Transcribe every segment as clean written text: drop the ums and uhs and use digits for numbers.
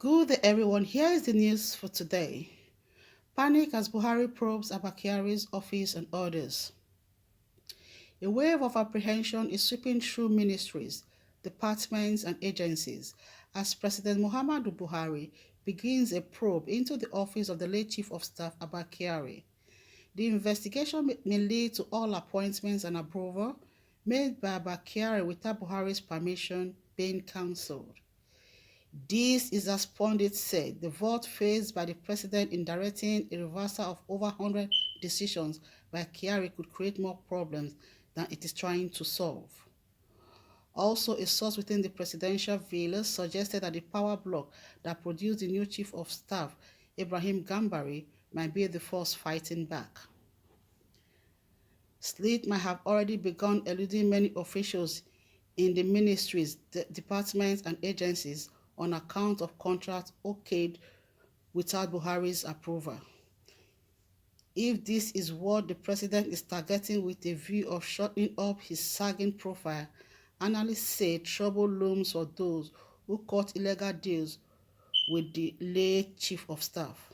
Good day, everyone. Here is the news for today. Panic as Buhari probes Abba Kyari's office and orders. A wave of apprehension is sweeping through ministries, departments, and agencies as President Muhammadu Buhari begins a probe into the office of the late Chief of Staff Abba Kyari. The investigation may lead to all appointments and approval made by Abba Kyari without Buhari's permission being cancelled. This is as pundits said, the vote faced by the president in directing a reversal of over 100 decisions by Kyari could create more problems than it is trying to solve. Also, a source within the presidential villa suggested that the power bloc that produced the new chief of staff, Ibrahim Gambari, might be the force fighting back. Sleet might have already begun eluding many officials in the ministries, departments, and agencies on account of contracts okayed without Buhari's approval. If this is what the president is targeting with a view of shortening up his sagging profile, analysts say trouble looms for those who cut illegal deals with the late chief of staff.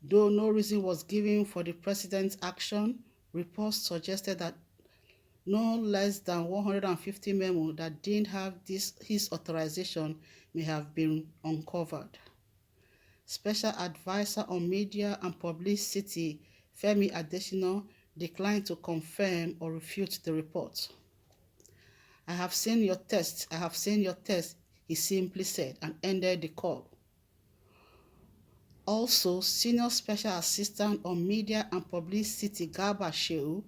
Though no reason was given for the president's action, reports suggested that no less than 150 memos that didn't have his authorization may have been uncovered. Special Advisor on Media and Publicity Femi Adesina declined to confirm or refute the report. I have seen your test, he simply said, and ended the call. Also, Senior Special Assistant on Media and Publicity Garba Shehu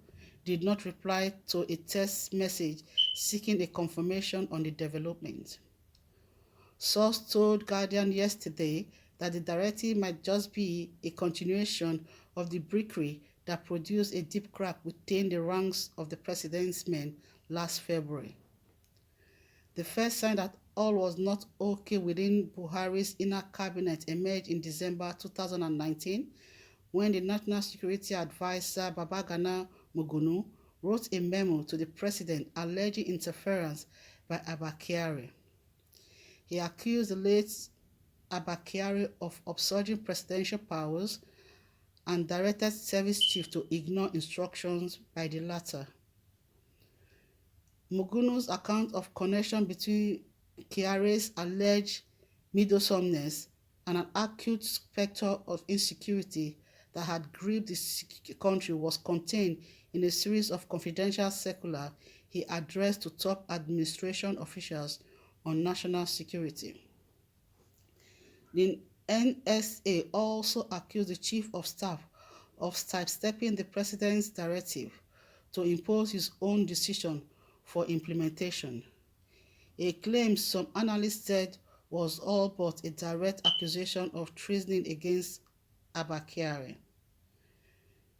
did not reply to a text message seeking a confirmation on the development. Source told Guardian yesterday that the directive might just be a continuation of the brickery that produced a deep crack within the ranks of the president's men last February. The first sign that all was not okay within Buhari's inner cabinet emerged in December 2019 when the National Security Advisor Babagana Mugunu wrote a memo to the president alleging interference by Abba Kyari. He accused the late Abba Kyari of upsurging presidential powers and directed service chief to ignore instructions by the latter. Mugunu's account of connection between Kyari's alleged meddlesomeness and an acute specter of insecurity that had gripped the country was contained in a series of confidential circulars he addressed to top administration officials on national security. The NSA also accused the Chief of Staff of sidestepping the President's directive to impose his own decision for implementation, a claim some analysts said was all but a direct accusation of treason against Abba Kyari.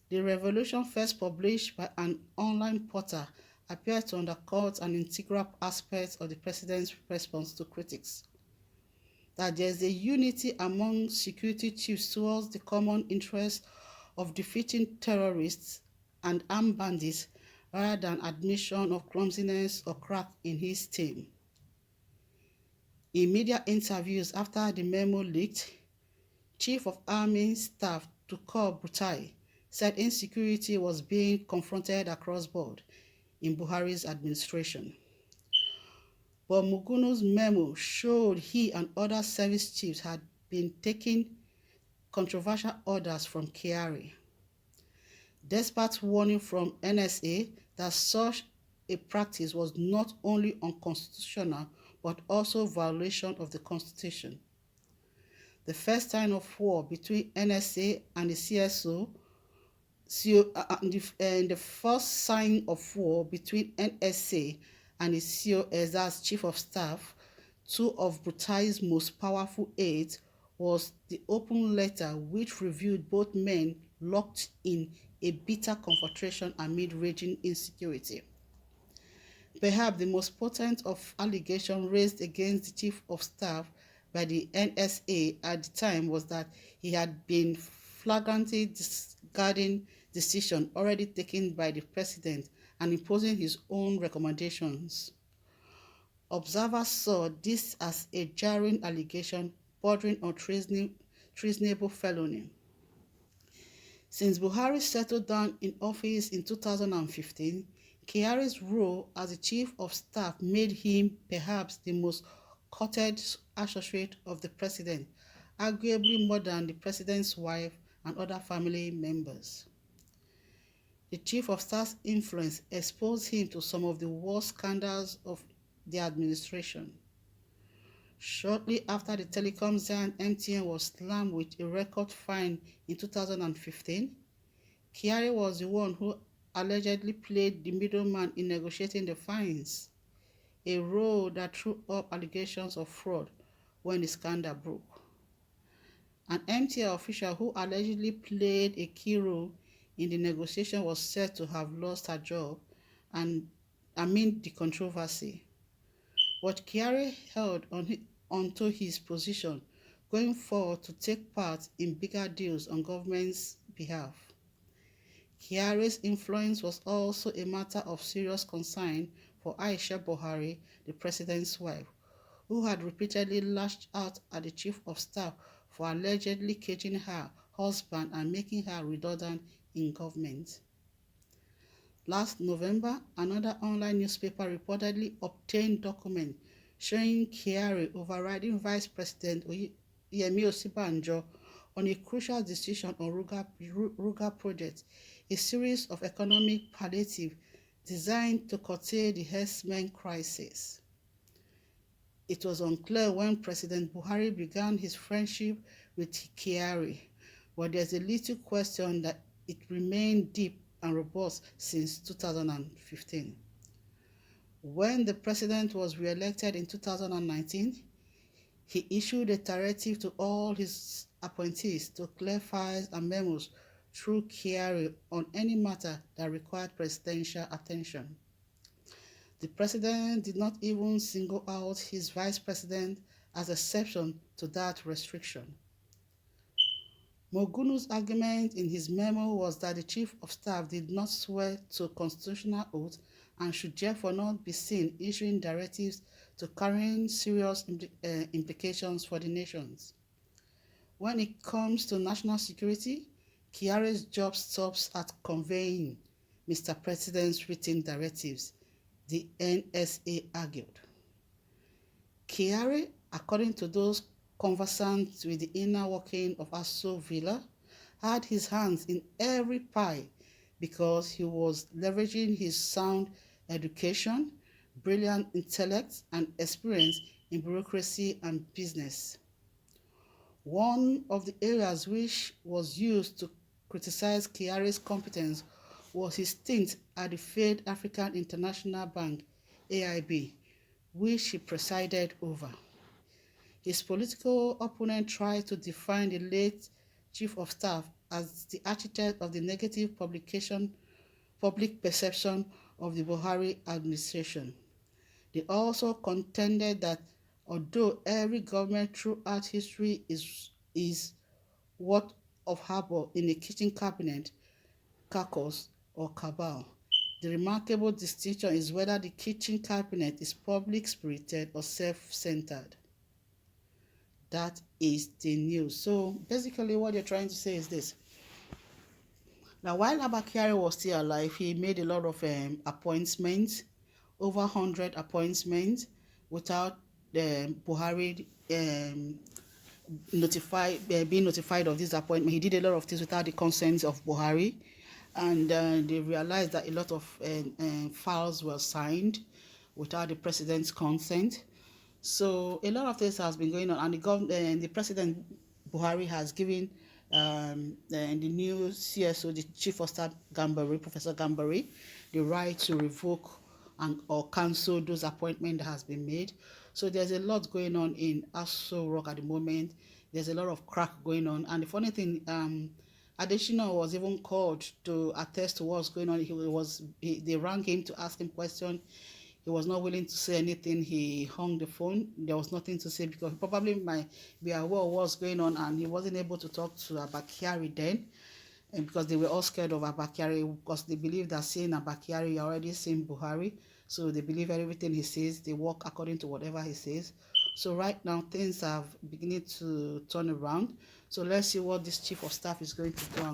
The revelation, first published by an online portal, appeared to undercut an integral aspect of the president's response to critics, that there is a unity among security chiefs towards the common interest of defeating terrorists and armed bandits rather than admission of clumsiness or crack in his team. In media interviews after the memo leaked, Chief of Army Staff Tukur Buratai said insecurity was being confronted across board in Buhari's administration. But Mugunu's memo showed he and other service chiefs had been taking controversial orders from Kyari. Despite warning from NSA that such a practice was not only unconstitutional but also violation of the Constitution. The first sign of war between NSA and the the first sign of war between NSA and the COS, as Chief of Staff, two of Burtai's most powerful aides, was the open letter which revealed both men locked in a bitter confrontation amid raging insecurity. Perhaps the most potent of allegations raised against the Chief of Staff by the NSA at the time was that he had been flagrantly disregarding decisions already taken by the president and imposing his own recommendations. Observers saw this as a jarring allegation bordering on treasonable felony. Since Buhari settled down in office in 2015, Kyari's role as the chief of staff made him perhaps the most courted associate of the president, arguably more than the president's wife and other family members. The chief of staff's influence exposed him to some of the worst scandals of the administration. Shortly after the telecom giant MTN was slammed with a record fine in 2015, Kyari was the one who allegedly played the middleman in negotiating the fines, a role that threw up allegations of fraud when the scandal broke. An MTN official who allegedly played a key role in the negotiation was said to have lost her job and amid the controversy. But Kyari held onto his position, going forward to take part in bigger deals on government's behalf. Kyari's influence was also a matter of serious concern for Aisha Buhari, the president's wife, who had repeatedly lashed out at the chief of staff for allegedly caging her husband and making her redundant in government. Last November, another online newspaper reportedly obtained documents showing Kyari overriding Vice President Yemi Osibanjo on a crucial decision on Ruga project, a series of economic palliatives designed to curtail the herdsmen crisis. It was unclear when President Buhari began his friendship with Kyari, but there's a little question that it remained deep and robust since 2015. When the president was re-elected in 2019, he issued a directive to all his appointees to clear files and memos through Kyari on any matter that required presidential attention. The president did not even single out his vice president as exception to that restriction. Mogunu's argument in his memo was that the chief of staff did not swear to constitutional oath and should therefore not be seen issuing directives to carrying serious implications for the nations. When it comes to national security, Kyari's job stops at conveying Mr. President's written directives, the NSA argued. Kyari, according to those conversant with the inner working of ASO Villa, had his hands in every pie because he was leveraging his sound education, brilliant intellect, and experience in bureaucracy and business. One of the areas which was used to criticize Kyari's competence was his stint at the failed African International Bank, AIB, which he presided over. His political opponent tried to define the late chief of staff as the architect of the negative public perception of the Buhari administration. They also contended that although every government throughout history is what of harbor in a kitchen cabinet, caucus, or cabal, the remarkable distinction is whether the kitchen cabinet is public-spirited or self-centered. That is the news. So basically what they're trying to say is this. Now, while Abba Kyari was still alive, he made a lot of appointments, over 100 appointments, without Buhari being notified of this appointment. He did a lot of things without the consent of Buhari, and they realized that a lot of files were signed without the president's consent. So a lot of this has been going on, and the president Buhari has given the new CSO, the Chief of Staff Professor Gambari, the right to revoke or cancel those appointments that has been made. So there's a lot going on in ASO-ROCK at the moment. There's a lot of crack going on, and the funny thing, Adesina was even called to attest to what's going on. They rang him to ask him questions. He was not willing to say anything. He hung the phone. There was nothing to say because he probably might be aware of what's going on, and he wasn't able to talk to Abba Kyari then, and because they were all scared of Abba Kyari because they believed that seeing Abba Kyari, you already seen Buhari. So they believe everything he says. They work according to whatever he says. So right now, things are beginning to turn around. So let's see what this chief of staff is going to do.